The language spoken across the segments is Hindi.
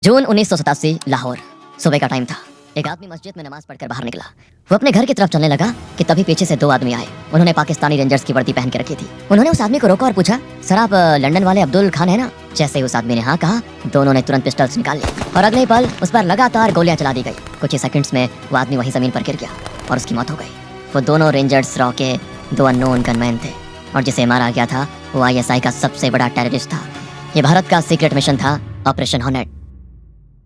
जून 1987 लाहौर। सुबह का टाइम था। एक आदमी मस्जिद में नमाज पढ़कर बाहर निकला। वो अपने घर की तरफ चलने लगा कि तभी पीछे से दो आदमी आए। उन्होंने पाकिस्तानी रेंजर्स की वर्दी पहन के रखी थी। उन्होंने उस आदमी को रोका और पूछा, सर आप लंदन वाले अब्दुल खान है ना? जैसे ही उस आदमी ने हाँ कहा, दोनों ने तुरंत पिस्टल्स निकाल लिए और अगले ही पल उस पर लगातार गोलियां चला दी गई। कुछ ही सेकंड्स में वो आदमी वहीं जमीन पर गिर गया और उसकी मौत हो गई। वो दोनों रेंजर्स रॉ के दो अननोन गनमैन थे और जिसे मारा गया था वो ISI का सबसे बड़ा टेररिस्ट था। ये भारत का सीक्रेट मिशन था, ऑपरेशन हॉर्नेट।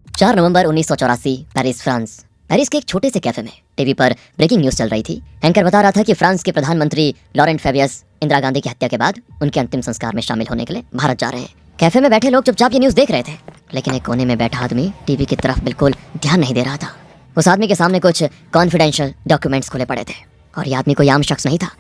4 नवंबर 1984, पेरिस, फ्रांस। पेरिस के एक छोटे से कैफे में टीवी पर ब्रेकिंग न्यूज चल रही थी। एंकर बता रहा था कि फ्रांस के प्रधानमंत्री लॉरेंट फेबियस इंदिरा गांधी की हत्या के बाद उनके अंतिम संस्कार में शामिल होने के लिए भारत जा रहे हैं। कैफे में बैठे लोग चुपचाप ये न्यूज देख रहे थे, लेकिन एक कोने में बैठा आदमी टीवी की तरफ बिल्कुल ध्यान नहीं दे रहा था। उस आदमी के सामने कुछ कॉन्फिडेंशियल डॉक्यूमेंट्स खुले पड़े थे और ये आदमी कोई आम शख्स नहीं था।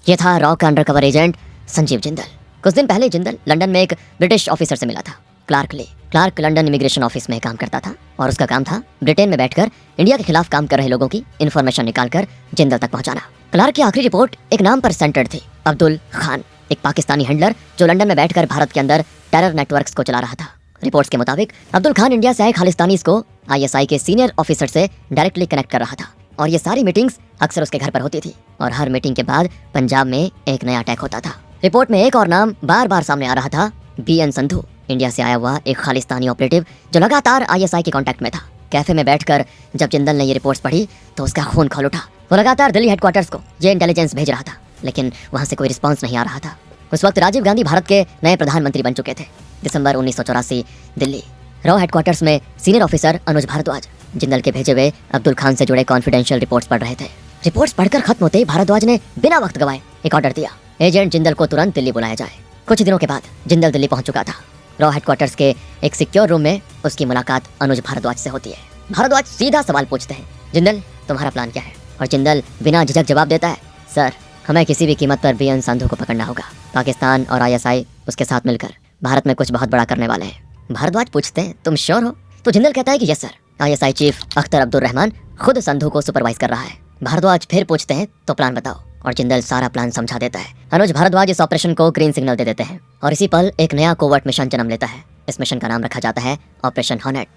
ये था रॉ का अंडरकवर एजेंट संजीव जिंदल। कुछ दिन पहले जिंदल लंदन में एक ब्रिटिश ऑफिसर से मिला था, क्लार्क ले। क्लार्क लंदन इमिग्रेशन ऑफिस में काम करता था और उसका काम था ब्रिटेन में बैठकर इंडिया के खिलाफ काम कर रहे लोगों की इन्फॉर्मेशन निकालकर जिंदल तक पहुंचाना। क्लार्क की आखिरी रिपोर्ट एक नाम पर सेंटर्ड थी, अब्दुल खान, एक पाकिस्तानी हैंडलर जो लंदन में बैठकर भारत के अंदर टेरर नेटवर्क्स को चला रहा था। रिपोर्ट्स के मुताबिक अब्दुल खान इंडिया से आए खालिस्तानीज को ISI के सीनियर ऑफिसर से डायरेक्टली कनेक्ट कर रहा था और ये सारी मीटिंग्स अक्सर उसके घर पर होती थी और हर मीटिंग के बाद पंजाब में एक नया अटैक होता था। रिपोर्ट में एक और नाम बार बार सामने आ रहा था, BN संधू, इंडिया से आया हुआ एक खालिस्तानी ऑपरेटिव जो लगातार ISI के कांटेक्ट में था। कैफे में बैठकर जब जिंदल ने ये रिपोर्ट्स पढ़ी तो उसका खून खौल उठा। वो लगातार दिल्ली हेडक्वार्टर्स को ये इंटेलिजेंस भेज रहा था, लेकिन वहां से कोई रिस्पांस नहीं आ रहा था। उस वक्त राजीव गांधी भारत के नए प्रधानमंत्री बन चुके थे। दिसंबर 1984, दिल्ली। रॉ हेडक्वार्टर्स में सीनियर ऑफिसर अनुज भारद्वाज जिंदल के भेजे हुए अब्दुल खान से जुड़े कॉन्फिडेंशियल रिपोर्ट्स पढ़ रहे थे। रिपोर्ट्स पढ़कर खत्म होते ही भारद्वाज ने बिना वक्त गवाए एक ऑर्डर दिया, एजेंट जिंदल को तुरंत दिल्ली बुलाया जाए। कुछ दिनों के बाद जिंदल दिल्ली पहुंच चुका था। रॉ हेडक्वार्टर्स के एक सिक्योर रूम में उसकी मुलाकात अनुज भारद्वाज से होती है। भारद्वाज सीधा सवाल पूछते हैं, जिंदल तुम्हारा प्लान क्या है? और जिंदल बिना झिझक जवाब देता है, सर हमें किसी भी कीमत पर BN संधू को पकड़ना होगा। पाकिस्तान और ISI उसके साथ मिलकर भारत में कुछ बहुत बड़ा करने वाले हैं। भारद्वाज पूछते हैं, तुम श्योर हो? तो जिंदल कहता है कि yes sir, ISI chief Akhtar Abdul Rahman खुद संधू को सुपरवाइज कर रहा है। भारद्वाज फिर पूछते हैं, तो प्लान बताओ? और जिंदल सारा प्लान समझा देता है। अनुज भारद्वाज इस ऑपरेशन को ग्रीन सिग्नल दे देते हैं और इसी पल एक नया कोवर्ट मिशन जन्म लेता है। इस मिशन का नाम रखा जाता है ऑपरेशन हॉर्नेट।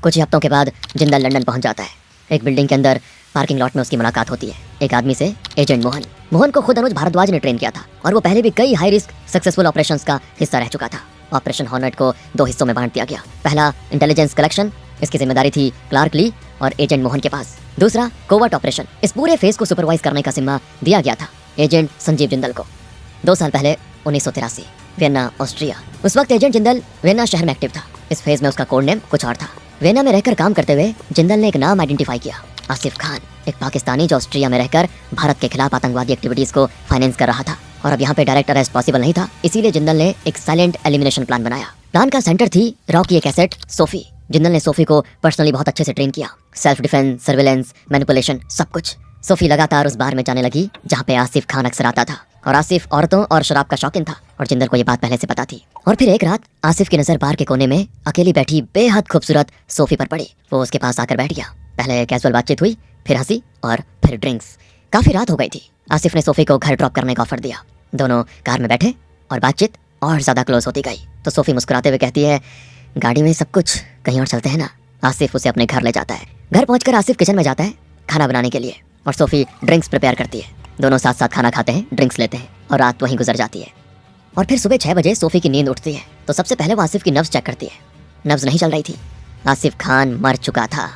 कुछ ही हफ्तों के बाद जिंदल लंदन पहुंच जाता है। एक बिल्डिंग के अंदर पार्किंग लॉट में उसकी मुलाकात होती है एक आदमी से, एजेंट मोहन। मोहन को खुद अनुज भारद्वाज ने ट्रेन किया था और वो पहले भी कई हाई रिस्क सक्सेसफुल ऑपरेशंस का हिस्सा रह चुका था। ऑपरेशन हॉर्नेट को 2 हिस्सों में बांट दिया गया। पहला इंटेलिजेंस कलेक्शन, इसकी जिम्मेदारी थी क्लार्क ली और एजेंट मोहन के पास। दूसरा कोवर्ट ऑपरेशन, इस पूरे फेज को सुपरवाइज करने का जिम्मा दिया गया था एजेंट संजीव जिंदल को। 2 साल पहले 1983, वियना, ऑस्ट्रिया। उस वक्त एजेंट जिंदल वियना शहर में एक्टिव था। इस फेज में उसका कोड नेम कुछ और था। वियना में रहकर काम करते हुए जिंदल ने एक नाम आइडेंटिफाई किया, आसिफ खान, एक पाकिस्तानी जो ऑस्ट्रिया में रहकर भारत के खिलाफ आतंकवादी एक्टिविटीज को फाइनेंस कर रहा था। और अब यहाँ पे डायरेक्ट अरेस्ट पॉसिबल नहीं था, इसीलिए जिंदल ने एक साइलेंट एलिमिनेशन प्लान बनाया। प्लान का सेंटर थी रॉ की एक एसेट सोफी। जिंदल ने सोफी को पर्सनली बहुत अच्छे से ट्रेन किया, सेल्फ डिफेंस, सर्विलेंस, मैनिपुलेशन, सब कुछ। सोफी लगातार उस बार में जाने लगी जहाँ पे आसिफ खान अक्सर आता था और आसिफ औरतों और शराब का शौकीन था और जिंदल को ये बात पहले से पता थी। और फिर एक रात आसिफ की नजर बार के कोने में अकेली बैठी बेहद खूबसूरत सोफी पर पड़ी। वो उसके पास आकर बैठ गया। पहले कैजुअल बातचीत हुई, फिर हंसी और फिर ड्रिंक्स। काफी रात हो गई थी। आसिफ ने सोफी को घर ड्रॉप करने का ऑफर दिया। दोनों कार में बैठे और बातचीत और ज्यादा क्लोज होती गई। तो सोफी मुस्कुराते हुए कहती है, गाड़ी में सब कुछ, कहीं और चलते हैं ना। आसिफ उसे अपने घर ले जाता है। घर पहुंचकर आसिफ किचन में जाता है खाना बनाने के लिए और सोफी ड्रिंक्स प्रिपेयर करती है। दोनों साथ साथ खाना खाते हैं, ड्रिंक्स लेते हैं और रात वहीं गुजर जाती है। और फिर सुबह 6 बजे सोफी की नींद उठती है तो सबसे पहले वो आसिफ की नब्ज चेक करती है। नब्ज नहीं चल रही थी। आसिफ खान मर चुका था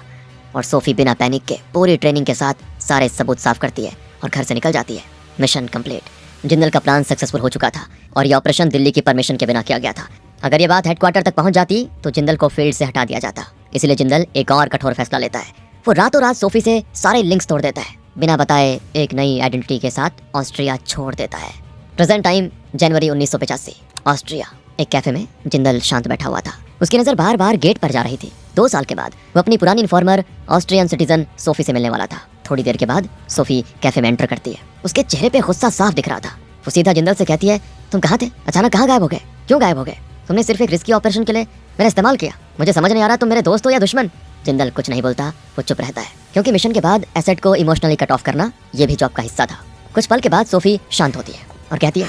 और सोफी बिना पैनिक के पूरी ट्रेनिंग के साथ सारे सबूत साफ करती है और घर से निकल जाती है। Mission complete. जिंदल का प्लान सक्सेसफुल हो चुका था और ये ऑपरेशन दिल्ली की परमिशन के बिना किया गया था। अगर ये बात हेडक्वार्टर तक पहुंच जाती तो जिंदल को फील्ड से हटा दिया जाता। इसलिए जिंदल एक और कठोर फैसला लेता है। वो रातों रात सोफी से सारे लिंक्स तोड़ देता है। बिना बताए एक नई आइडेंटिटी के साथ ऑस्ट्रिया छोड़ देता है। प्रेजेंट टाइम जनवरी 1985, ऑस्ट्रिया। एक कैफे में जिंदल शांत बैठा हुआ था। उसकी नजर बार बार गेट पर जा रही थी। 2 साल के बाद वो अपनी पुरानी इन्फॉर्मर ऑस्ट्रियन सिटीजन सोफी से मिलने वाला था। थोड़ी देर के बाद सोफी कैफे में एंटर करती है। उसके चेहरे पे गुस्सा साफ दिख रहा था। वो सीधा जिंदल से कहती है, तुम कहाँ थे? अचानक कहाँ गायब हो गए? क्यों गायब हो गए? तुमने सिर्फ एक रिस्की ऑपरेशन के लिए मैंने इस्तेमाल किया। मुझे समझ नहीं आ रहा तुम मेरे दोस्त हो या दुश्मन। जिंदल कुछ नहीं बोलता, वो चुप रहता है क्योंकि मिशन के बाद एसेट को इमोशनली कट ऑफ करना ये भी जॉब का हिस्सा था। कुछ पल के बाद सोफी शांत होती है और कहती है,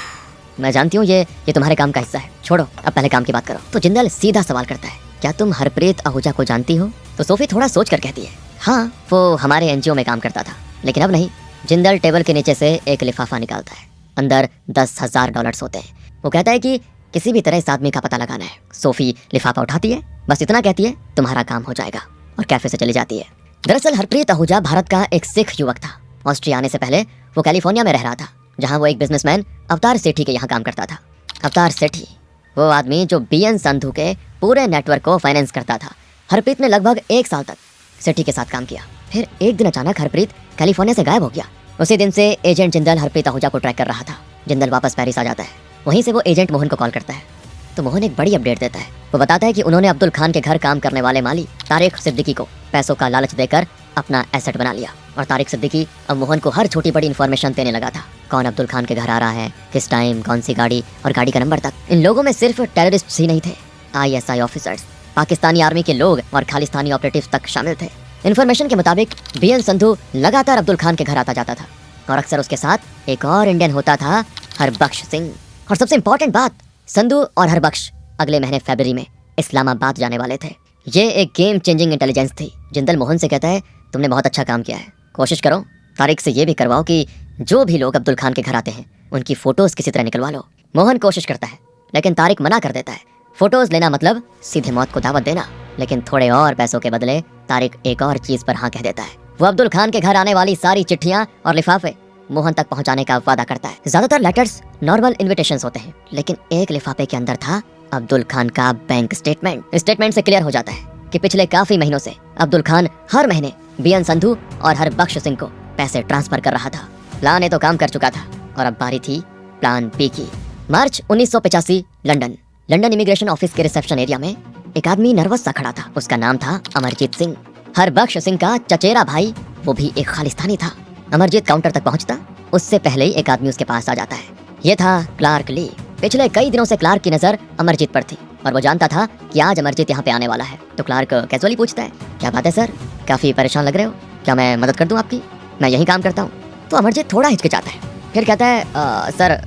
मैं जानती हूँ ये तुम्हारे काम का हिस्सा है, छोड़ो अब पहले काम की बात करो। तो जिंदल सीधा सवाल करता है, क्या तुम हरप्रीत आहूजा को जानती हो? तो सोफी थोड़ा सोच कर कहती है, हाँ, वो हमारे एनजीओ में काम करता था, लेकिन अब नहीं। जिंदल टेबल के नीचे से एक लिफाफा निकालता है, अंदर $10,000 होते हैं। वो कहता है कि किसी भी तरह इस आदमी का पता लगाना है। सोफी लिफाफा उठाती है, बस इतना कहती है, तुम्हारा काम हो जाएगा, और कैफे से चली जाती है। दरअसल हरप्रीत आहूजा भारत का एक सिख युवक था। ऑस्ट्रिया आने से पहले वो कैलिफोर्निया में रह रहा था, जहां वो एक बिजनेसमैन अवतार सेठी के यहाँ काम करता था। अवतार सेठी वो आदमी जो बीएन संधू के पूरे नेटवर्क को फाइनेंस करता था। हरप्रीत ने लगभग 1 साल तक सेठी के साथ काम किया। फिर एक दिन अचानक हरप्रीत कैलिफोर्निया से गायब हो गया। उसी दिन से एजेंट जिंदल हरप्रीत आहूजा को ट्रैक कर रहा था। जिंदल वापस पेरिस आ जाता है। वहीं से वो एजेंट मोहन को कॉल करता है, तो मोहन एक बड़ी अपडेट देता है। वो बताता है कि उन्होंने अब्दुल खान के घर काम करने वाले माली तारिक सिद्दीकी को पैसों का लालच देकर अपना एसेट बना लिया, और तारिक सिद्दीकी अब मोहन को हर छोटी बड़ी इन्फॉर्मेशन देने लगा था। कौन अब्दुल खान के घर आ रहा है, किस टाइम, कौन सी गाड़ी और गाड़ी का नंबर तक। इन लोगों में सिर्फ टेररिस्ट ही नहीं थे, ISI ऑफिसर्स, पाकिस्तानी आर्मी के लोग और खालिस्तानी ऑपरेटिव्स तक शामिल थे। इन्फॉर्मेशन के मुताबिक बीएन संधू लगातार अब्दुल खान के घर आता जाता था, और अक्सर उसके साथ एक और इंडियन होता था, हरबख्श सिंह। और सबसे इंपॉर्टेंट बात, संधू और हरबख्श अगले महीने फरवरी में इस्लामाबाद जाने वाले थे। ये एक गेम चेंजिंग इंटेलिजेंस थी। जिंदल मोहन से कहता है, तुमने बहुत अच्छा काम किया है, कोशिश करो तारिक से ये भी करवाओ कि जो भी लोग अब्दुल खान के घर आते हैं उनकी फोटोज किसी तरह निकलवा लो। मोहन कोशिश करता है, लेकिन तारिक मना कर देता है। फोटोज लेना मतलब सीधे मौत को दावत देना। लेकिन थोड़े और पैसों के बदले तारिक एक और चीज पर हाँ कह देता है। वो अब्दुल खान के घर आने वाली सारी चिट्ठियां और लिफाफे मोहन तक पहुंचाने का वादा करता है। ज्यादातर लेटर्स नॉर्मल इन्विटेशंस होते हैं, लेकिन एक लिफाफे के अंदर था अब्दुल खान का बैंक स्टेटमेंट। स्टेटमेंट से क्लियर हो जाता है कि पिछले काफी महीनों से अब्दुल खान हर महीने बीएन संधू और हरबख्श सिंह को पैसे ट्रांसफर कर रहा था। प्लान ए तो काम कर चुका था, और अब बारी थी प्लान बी की। मार्च 1985, लंदन इमिग्रेशन ऑफिस के रिसेप्शन एरिया में एक आदमी नर्वस सा खड़ा था। उसका नाम था अमरजीत सिंह, हरबख्श सिंह का चचेरा भाई, वो भी एक खालिस्तानी था। अमरजीत काउंटर तक पहुंचता, उससे पहले ही एक आदमी उसके पास आ जाता है। ये था क्लार्क ली। पिछले कई दिनों से क्लार्क की नजर अमरजीत पर थी, और वो जानता था कि आज अमरजीत यहाँ पे आने वाला है। तो क्लार्क कैजुअली पूछता है, क्या बात है सर, काफी परेशान लग रहे हो, क्या मैं मदद कर दूं आपकी? मैं यहीं काम करता हूँ। तो अमरजीत थोड़ा हिचकिचाता है, फिर कहता है, सर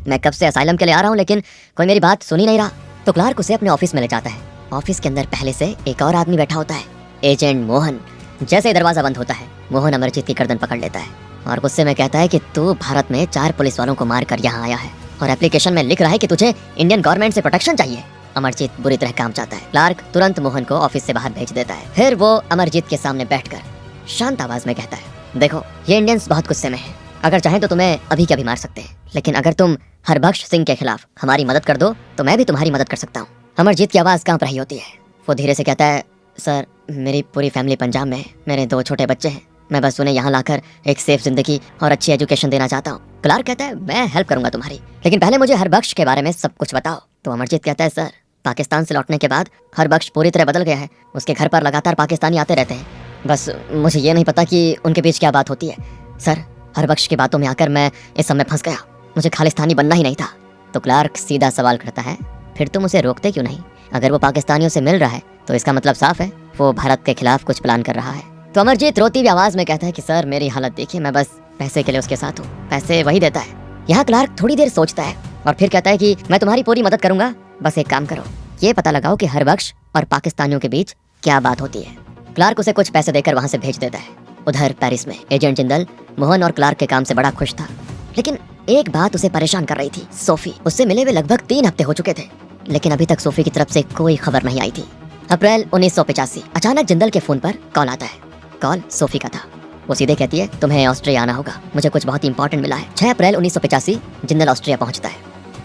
मैं कब से असाइलम के लिए आ रहा हूँ, लेकिन कोई मेरी बात सुन ही नहीं रहा। तो क्लार्क उसे अपने ऑफिस में ले जाता है। ऑफिस के अंदर पहले से एक और आदमी बैठा होता है, एजेंट मोहन। जैसे ही दरवाजा बंद होता है, मोहन अमरजीत की गर्दन पकड़ लेता है और गुस्से में कहता है कि तू भारत में 4 पुलिस वालों को मार कर यहाँ आया है, और एप्लीकेशन में लिख रहा है कि तुझे इंडियन गवर्नमेंट से प्रोटेक्शन चाहिए। अमरजीत बुरी तरह काम चाहता है। क्लार्क तुरंत मोहन को ऑफिस से बाहर भेज देता है। फिर वो अमरजीत के सामने बैठकर शांत आवाज में कहता है, देखो ये इंडियंस बहुत गुस्से में हैं, अगर चाहें तो तुम्हें अभी के अभी मार सकते हैं, लेकिन अगर तुम हरबख्श सिंह के खिलाफ हमारी मदद कर दो तो मैं भी तुम्हारी मदद कर सकता हूँ। अमरजीत की आवाज कांप रही होती है। वो धीरे से कहता है, सर मेरी पूरी फैमिली पंजाब में है, मेरे 2 छोटे बच्चे हैं, मैं बस उन्हें यहाँ लाकर एक सेफ जिंदगी और अच्छी एजुकेशन देना चाहता हूँ। क्लार्क कहता है, मैं हेल्प करूंगा तुम्हारी, लेकिन पहले मुझे हरबख्श के बारे में सब कुछ बताओ। तो अमरजीत कहता है, सर पाकिस्तान से लौटने के बाद हरबख्श पूरी तरह बदल गया है। उसके घर पर लगातार पाकिस्तानी आते रहते हैं, बस मुझे ये नहीं पता कि उनके बीच क्या बात होती है। सर हरबख्श की बातों में आकर मैं इस सब में फंस गया, मुझे खालिस्तानी बनना ही नहीं था। तो क्लार्क सीधा सवाल करता है, फिर तुम उसे रोकते क्यों नहीं? अगर वो पाकिस्तानियों से मिल रहा है तो इसका मतलब साफ है वो भारत के खिलाफ कुछ प्लान कर रहा है। तो अमरजीत रोती हुई आवाज में कहता है कि सर मेरी हालत देखिए, मैं बस पैसे के लिए उसके साथ हूँ, पैसे वही देता है। यहाँ क्लार्क थोड़ी देर सोचता है और फिर कहता है कि मैं तुम्हारी पूरी मदद करूंगा, बस एक काम करो, ये पता लगाओ कि हरबख्श और पाकिस्तानियों के बीच क्या बात होती है। क्लार्क उसे कुछ पैसे देकर वहां से भेज देता है। उधर पेरिस में एजेंट जिंदल मोहन और क्लार्क के काम से बड़ा खुश था, लेकिन एक बात उसे परेशान कर रही थी, सोफी। उससे मिले हुए लगभग 3 हफ्ते हो चुके थे, लेकिन अभी तक सोफी की तरफ से कोई खबर नहीं आई थी। अप्रैल 1985, अचानक जिंदल के फोन पर कॉल आता है। कॉल सोफी का था। वो सीधे कहती है, तुम्हें ऑस्ट्रिया आना होगा, मुझे कुछ बहुत इंपॉर्टेंट मिला है। 6 अप्रैल 1985 जिंदल ऑस्ट्रिया पहुंचता है।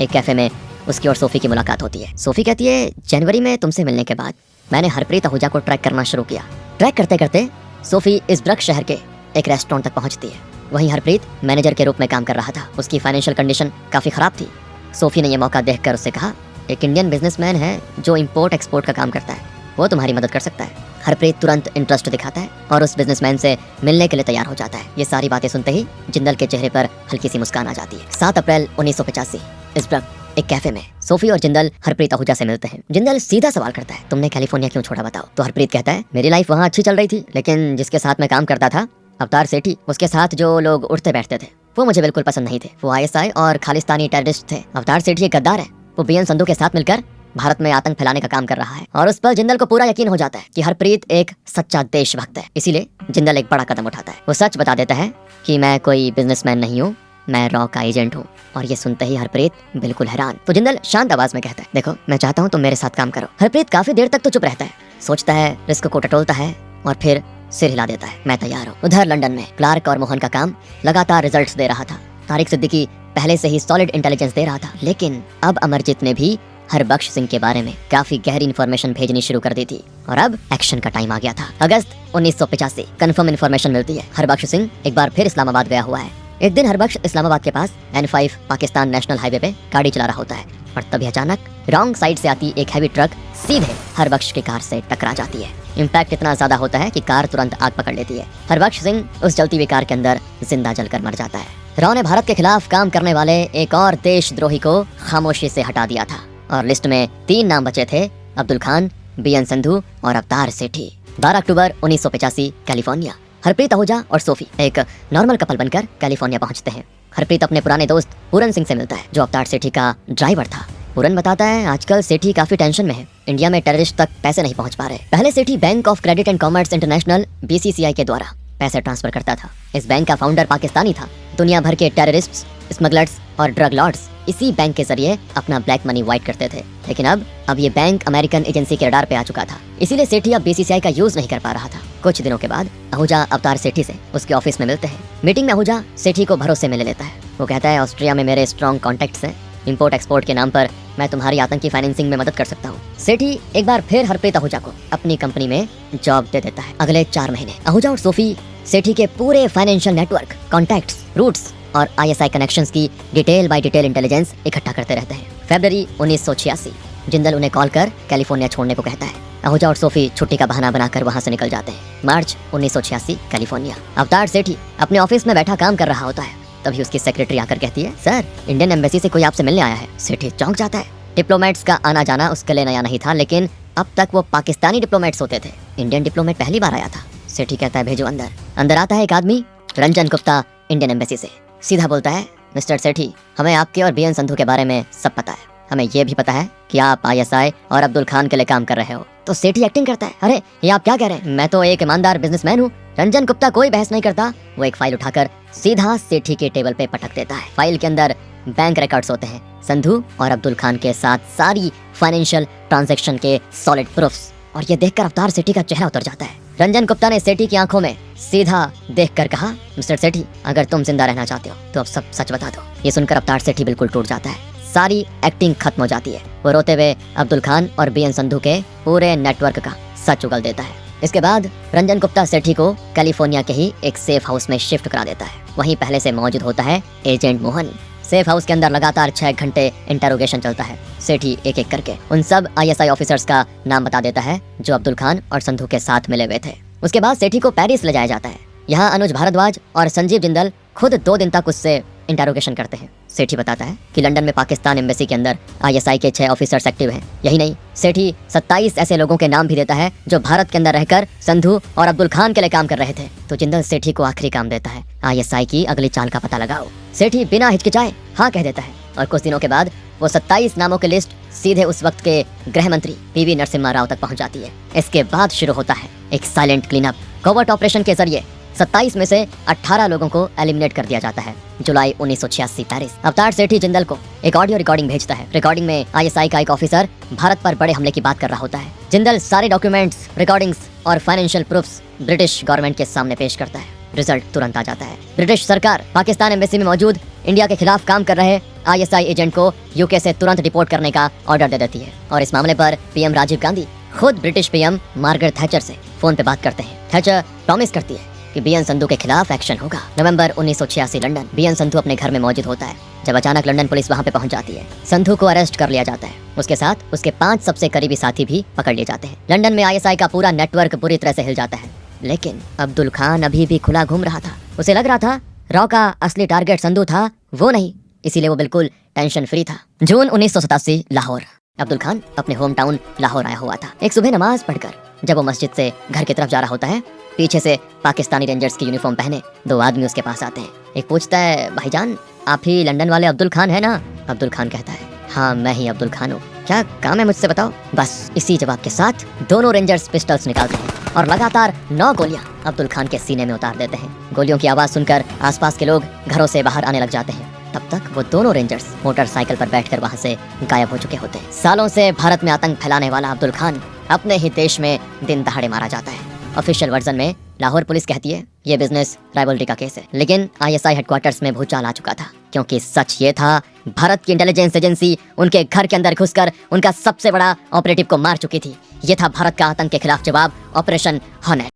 एक कैफे में उसकी और सोफी की मुलाकात होती है। सोफी कहती है, जनवरी में तुमसे मिलने के बाद मैंने हरप्रीत आहूजा को ट्रैक करना शुरू किया। ट्रैक करते करते सोफी इस्ब्रक शहर के एक रेस्टोरेंट तक पहुंचती है। वहीं हरप्रीत मैनेजर के रूप में काम कर रहा था। उसकी फाइनेंशियल कंडीशन काफी खराब थी। सोफी ने यह मौका देखकर उससे कहा, एक इंडियन बिजनेसमैन है जो इंपोर्ट एक्सपोर्ट का काम करता है, वो तुम्हारी मदद कर सकता है। हरप्रीत तुरंत इंटरेस्ट दिखाता है और उस बिजनेसमैन से मिलने के लिए तैयार हो जाता है। ये सारी बातें सुनते ही जिंदल के चेहरे पर हल्की सी मुस्कान आ जाती है। 7 अप्रैल 1985 इस्ब्रक एक कैफे में सोफी और जिंदल हरप्रीत आहूजा से मिलते हैं। जिंदल सीधा सवाल करता है, तुमने कैलिफोर्निया क्यों छोड़ा बताओ? तो हरप्रीत कहता है, मेरी लाइफ वहाँ अच्छी चल रही थी, लेकिन जिसके साथ मैं काम करता था अवतार सेठी, उसके साथ जो लोग उठते बैठते थे वो मुझे बिल्कुल पसंद नहीं थे। वो ISI और खालिस्तानी टेररिस्ट थे। अवतार सेठी एक गद्दार है, वो बीएन संधू के साथ मिलकर भारत में आतंक फैलाने का काम कर रहा है। और उस पर जिंदल को पूरा यकीन हो जाता है कि हरप्रीत एक सच्चा देशभक्त है। इसीलिए जिंदल एक बड़ा कदम उठाता है। वो सच बता देता है कि मैं कोई बिजनेसमैन नहीं हूँ, मैं रॉ का एजेंट हूँ। और ये सुनते ही हरप्रीत बिल्कुल हैरान। तो जिंदल शांत आवाज में कहता है, देखो मैं चाहता हूँ तुम मेरे साथ काम करो। हरप्रीत काफी देर तक तो चुप रहता है, सोचता है, रिस्क को टटोलता है और फिर सिर हिला देता है, मैं तैयार हूँ। उधर लंदन में क्लार्क और मोहन का काम लगातार रिजल्ट्स दे रहा था। तारिक सिद्दीकी पहले से ही सॉलिड इंटेलिजेंस दे रहा था, लेकिन अब अमरजीत ने भी हरबख्श सिंह के बारे में काफी गहरी इन्फॉर्मेशन भेजनी शुरू कर दी थी और अब एक्शन का टाइम आ गया था। अगस्त 1985 कंफर्म इन्फॉर्मेशन मिलती है, हरबख्श सिंह एक बार फिर इस्लामाबाद गया हुआ है। एक दिन हरबख्श इस्लामाबाद के पास N5 पाकिस्तान नेशनल हाईवे पे गाड़ी चला रहा होता है और तभी अचानक रॉन्ग साइड से आती एक हैवी ट्रक सीधे हरबख्श की कार से टकरा जाती है। इम्पैक्ट इतना ज्यादा होता है कि कार तुरंत आग पकड़ लेती है। हरबख्श सिंह उस जलती हुई कार के अंदर जिंदा जलकर मर जाता है। रॉ ने भारत के खिलाफ काम करने वाले एक और देशद्रोही को खामोशी से हटा दिया था और लिस्ट में 3 नाम बचे थे, अब्दुल खान, BN संधू और अवतार सेठी। 12 अक्टूबर 1985 कैलिफोर्निया। हरप्रीत आहूजा और सोफी एक नॉर्मल कपल बनकर कैलिफोर्निया पहुंचते हैं। हरप्रीत अपने पुराने दोस्त पूरन सिंह से मिलता है, जो अवतार सेठी का ड्राइवर था। पूरन बताता है, आजकल सेठी काफी टेंशन में है, इंडिया में टेररिस्ट तक पैसे नहीं पहुंच पा रहे। पहले Sethi Bank of Credit and Commerce International BCCI के द्वारा पैसे ट्रांसफर करता था। इस बैंक का फाउंडर पाकिस्तानी था। दुनिया भर के टेररिस्ट्स, स्मगलर्स और ड्रग लॉर्ड्स इसी बैंक के जरिए अपना ब्लैक मनी वाइट करते थे। लेकिन अब ये बैंक अमेरिकन एजेंसी के रडार पे आ चुका था, इसीलिए सेठी अब BCCI का यूज नहीं कर पा रहा था। कुछ दिनों के बाद आहूजा अवतार सेठी से उसके ऑफिस में मिलते हैं। मीटिंग में आहूजा सेठी को भरोसे में ले लेता है। वो कहता है, ऑस्ट्रिया में मेरे स्ट्रॉन्ग कॉन्टेक्ट्स हैं, इंपोर्ट एक्सपोर्ट के नाम पर मैं तुम्हारी आतंकी फाइनेंसिंग में मदद कर सकता हूँ। सेठी एक बार फिर हरप्रीत आहूजा को अपनी कंपनी में जॉब दे देता है। अगले 4 महीने आहूजा और सोफी सेठी के पूरे फाइनेंशियल नेटवर्क, कॉन्टैक्ट्स, रूट्स और ISI कनेक्शंस की डिटेल बाय डिटेल इंटेलिजेंस इकट्ठा करते रहते हैं। फरवरी 1986 जिंदल उन्हें कॉल कर कैलिफोर्निया छोड़ने को कहता है। आहूजा और सोफी छुट्टी का बहाना बनाकर वहां से निकल जाते हैं। मार्च 1986 कैलिफोर्निया। अवतार सेठी अपने ऑफिस में बैठा काम कर रहा होता है, तभी उसकी सेक्रेटरी आकर कहती है, सर इंडियन एम्बेसी से कोई आपसे मिलने आया है। सेठी चौंक जाता है। डिप्लोमेट्स का आना जाना उसके लिए नया नहीं था, लेकिन अब तक वो पाकिस्तानी डिप्लोमेट्स होते थे, इंडियन डिप्लोमेट पहली बार आया था। सेठी कहता है, भेजो अंदर। अंदर आता है एक आदमी, रंजन गुप्ता, इंडियन एम्बेसी से। सीधा बोलता है, मिस्टर सेठी, हमें आपके और BN संधू के बारे में सब पता है। हमें ये भी पता है कि आप ISI और अब्दुल खान के लिए काम कर रहे हो। तो सेठी एक्टिंग करता है, अरे ये आप क्या कह रहे हैं, मैं तो एक ईमानदार बिजनेसमैन हूँ। रंजन गुप्ता कोई बहस नहीं करता, वो एक फाइल उठाकर सीधा सेठी के टेबल पे पटक देता है। फाइल के अंदर बैंक रिकॉर्ड्स होते हैं, संधू और अब्दुल खान के साथ सारी फाइनेंशियल ट्रांजैक्शन के सॉलिड प्रूफ्स। और ये देखकर अवतार सेठी का चेहरा उतर जाता है। रंजन गुप्ता ने सेठी की आंखों में सीधा देखकर कहा, मिस्टर सेठी, अगर तुम जिंदा रहना चाहते हो तो अब सब सच बता दो। ये सुनकर अवतार सेठी बिल्कुल टूट जाता है, सारी एक्टिंग खत्म हो जाती है। वो रोते हुए अब्दुल खान और BN संधू के पूरे नेटवर्क का सच उगल देता है। इसके बाद रंजन गुप्ता सेठी को कैलिफोर्निया के ही एक सेफ हाउस में शिफ्ट करा देता है। वहीं पहले से मौजूद होता है एजेंट मोहन। सेफ हाउस के अंदर लगातार 6 घंटे इंटरोगेशन चलता है। सेठी एक एक करके उन सब ISI ऑफिसर्स का नाम बता देता है जो अब्दुल खान और संधू के साथ मिले हुए थे। उसके बाद सेठी को पेरिस ले जाया जाता है। यहाँ अनुज भारद्वाज और संजीव जिंदल खुद 2 दिन तक उससे इंटरोगेशन करते हैं। सेठी बताता है कि लंदन में पाकिस्तान एम्बेसी के अंदर ISI के 6 ऑफिसर्स एक्टिव हैं। यही नहीं, सेठी 27 ऐसे लोगों के नाम भी देता है जो भारत के अंदर रहकर संधू और अब्दुल खान के लिए काम कर रहे थे। तो जिंदल सेठी को आखिरी काम देता है, ISI की अगली चाल का पता लगाओ। सेठी बिना हिचकिचाए हाँ कह देता है और कुछ दिनों के बाद वो 27 नामों की लिस्ट सीधे उस वक्त के गृह मंत्री PV नरसिम्हा राव तक पहुंच जाती है। इसके बाद शुरू होता है एक साइलेंट क्लीनअप। कोवर्ट ऑपरेशन के जरिए 27 में से 18 लोगों को एलिमिनेट कर दिया जाता है। जुलाई 1986 पेरिस। अवतार सेठी जिंदल को एक ऑडियो रिकॉर्डिंग भेजता है। रिकॉर्डिंग में ISI का एक ऑफिसर भारत पर बड़े हमले की बात कर रहा होता है। जिंदल सारे डॉक्यूमेंट्स, रिकॉर्डिंग्स और फाइनेंशियल प्रूफ्स ब्रिटिश गवर्नमेंट के सामने पेश करता है। रिजल्ट तुरंत आ जाता है। ब्रिटिश सरकार पाकिस्तान एम्बेसी में मौजूद इंडिया के खिलाफ काम कर रहे ISI एजेंट को UK से तुरंत रिपोर्ट करने का ऑर्डर दे देती है। और इस मामले पर PM राजीव गांधी खुद ब्रिटिश PM मार्गरेट थैचर से फोन पे बात करते हैं। थैचर प्रॉमिस करती है कि BN संधू के खिलाफ एक्शन होगा। नवंबर 1986 लंदन। BN संधू अपने घर में मौजूद होता है जब अचानक लंदन पुलिस वहां पे पहुंच जाती है। संधू को अरेस्ट कर लिया जाता है। उसके साथ उसके 5 सबसे करीबी साथी भी पकड़ लिए जाते हैं। लंदन में ISI का पूरा नेटवर्क बुरी तरह से हिल जाता है। लेकिन अब्दुल खान अभी भी खुला घूम रहा था। उसे लग रहा था रॉ का असली टारगेट संधू था, वो नहीं। इसीलिए वो बिल्कुल टेंशन फ्री था। जून 1987 लाहौर। अब्दुल खान अपने होम टाउन लाहौर आया हुआ था। एक सुबह नमाज पढ़कर जब वो मस्जिद से घर की तरफ जा रहा होता है, पीछे से पाकिस्तानी रेंजर्स की यूनिफॉर्म पहने 2 आदमी उसके पास आते हैं। एक पूछता है, भाईजान आप ही लंदन वाले अब्दुल खान है ना? अब्दुल खान कहता है, हाँ मैं ही अब्दुल खान हूँ। क्या काम है मुझसे बताओ? बस इसी जवाब के साथ दोनों रेंजर्स पिस्टल्स निकालते हैं और लगातार 9 गोलियां अब्दुल खान के सीने में उतार देते हैं। गोलियों की आवाज सुनकर आसपास के लोग घरों से बाहर आने लग जाते हैं। तब तक वो दोनों रेंजर्स मोटरसाइकिल पर बैठकर वहां से गायब हो चुके होते हैं। सालों से भारत में आतंक फैलाने वाला अब्दुल खान अपने ही देश में दिन दहाड़े मारा जाता है। ऑफिशियल वर्जन में लाहौर पुलिस कहती है ये बिजनेस राइवलरी का केस है, लेकिन आईएसआई हेडक्वार्टर्स में भूचाल आ चुका था, क्योंकि सच ये था भारत की इंटेलिजेंस एजेंसी उनके घर के अंदर घुसकर उनका सबसे बड़ा ऑपरेटिव को मार चुकी थी। ये था भारत का आतंक के खिलाफ जवाब, ऑपरेशन हॉर्नेट।